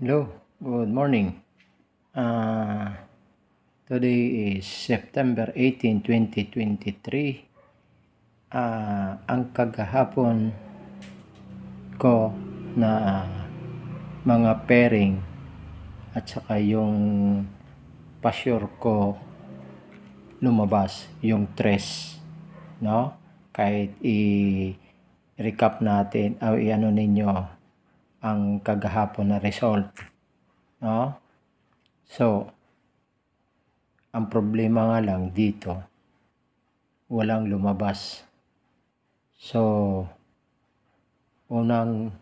Hello, good morning. Uh, Today is September 18, 2023. Ang kagahapon ko na mga pairing at saka yung pasure ko lumabas yung tres, no? Kahit i-recap natin o i-ano ninyo ang kagahapon na result, no? So, ang problema nga lang dito, walang lumabas. So, unang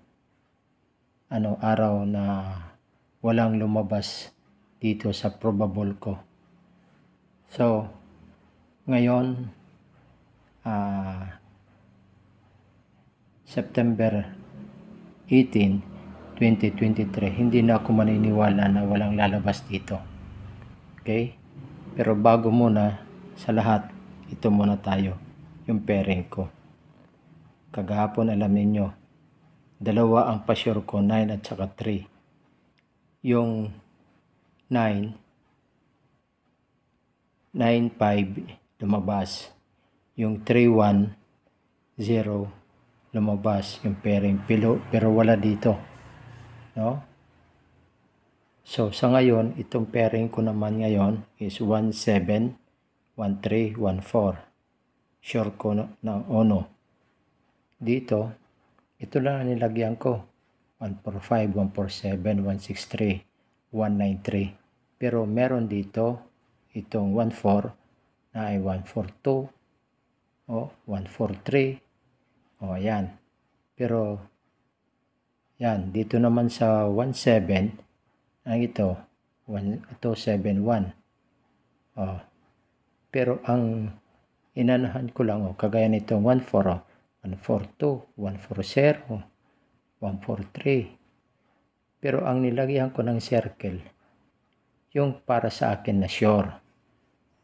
araw na walang lumabas dito sa probable ko. So, ngayon, September 18, 2023, hindi na ako maniniwala na walang lalabas dito. Okay? Pero bago muna sa lahat, ito muna tayo, yung pairing ko. Kagahapon alam niyo, dalawa ang pasure ko, 9 at saka 3. Yung 9, 9-5 lumabas. Yung 3-1, 0 lumabas yung pairing, pero wala dito, no? So sa ngayon, itong pairing ko naman ngayon is 1-7, 1-3, 1-4. Sure ko ng ono. Dito, ito lang ang nilagyan ko. 1-4-5, 1-4-7, 1-6-3, 1-9-3. Pero meron dito itong 1-4 na ay 1-4-2 o 1-4-3. O ayan. Pero yan, dito naman sa 1-7, ang ito 7-1. O, pero ang inanahan ko lang, kagaya nito 1-4, 1-4-2, 1-4-0, 1-4-3. Pero ang nilagyan ko ng circle, yung para sa akin na sure,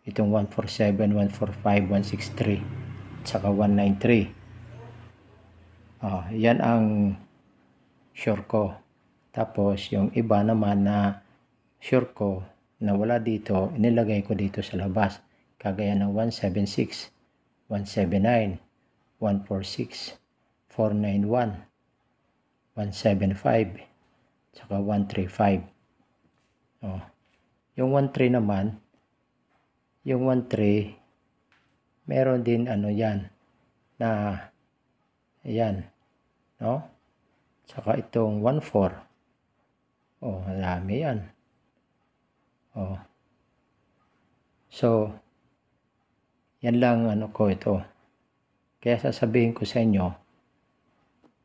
itong 1-4-7, 1-4-5, 1-6-3, saka 1-9-3. Yan ang sure ko. Tapos yung iba naman na sure ko na wala dito, inilagay ko dito sa labas. Kagaya ng 1-7-6, 1-7-9, 1-4-6, 4-9-1, 1-7-5, saka 1-3-5. Yung 1-3 naman, yung 1-3, meron din yan, na ayan, no? Saka itong 1-4. Marami yan. So, yan lang ko ito. Kaya sasabihin ko sa inyo,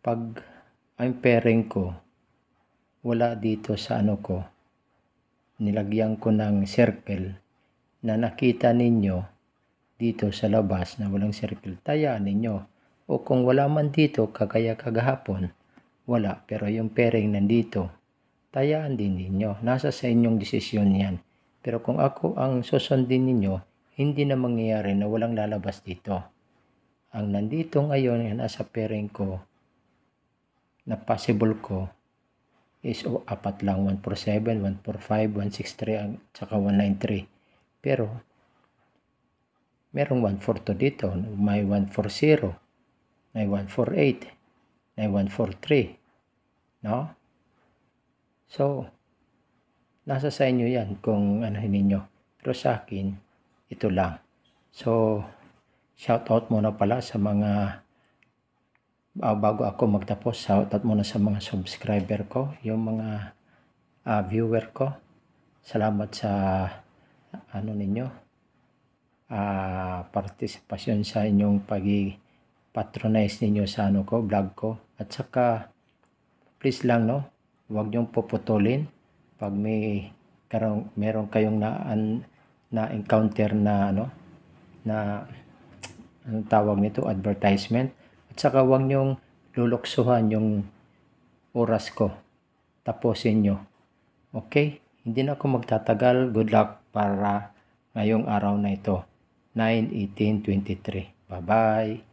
pag ang pairing ko, wala dito sa ko, nilagyan ko ng circle na nakita ninyo dito sa labas na walang circle, tayaan ninyo. O kung wala man dito, kagaya kagahapon, wala, pero yung pairing nandito, tayaan din ninyo. Nasa sa inyong desisyon yan. Pero kung ako ang susundin ninyo, hindi na mangyayari na walang lalabas dito. Ang nandito ngayon, nasa pairing ko, na possible ko, is 4 lang, 1-4-7, 1-4-5, 1-6-3, at saka 1-9-3. Pero, merong 1-4-2 dito, may 1-4-0, may 1-4-8, may 1-4-3, no? So, nasa sa inyo yan kung anuhin ninyo. Pero sa akin, ito lang. So, shout out muna pala sa mga, bago ako magtapos, shout out muna sa mga subscriber ko, yung mga viewer ko. Salamat sa ninyo, partisipasyon sa inyong patronize ninyo sa vlog ko. At saka, please lang, no, huwag niyong puputulin pag meron kayong na-encounter na anong tawag nito, advertisement. At saka huwag niyong luluksuhan yung oras ko. Tapusin nyo. Okay? Hindi na ako magtatagal. Good luck para ngayong araw na ito. 9/18/23. Bye-bye.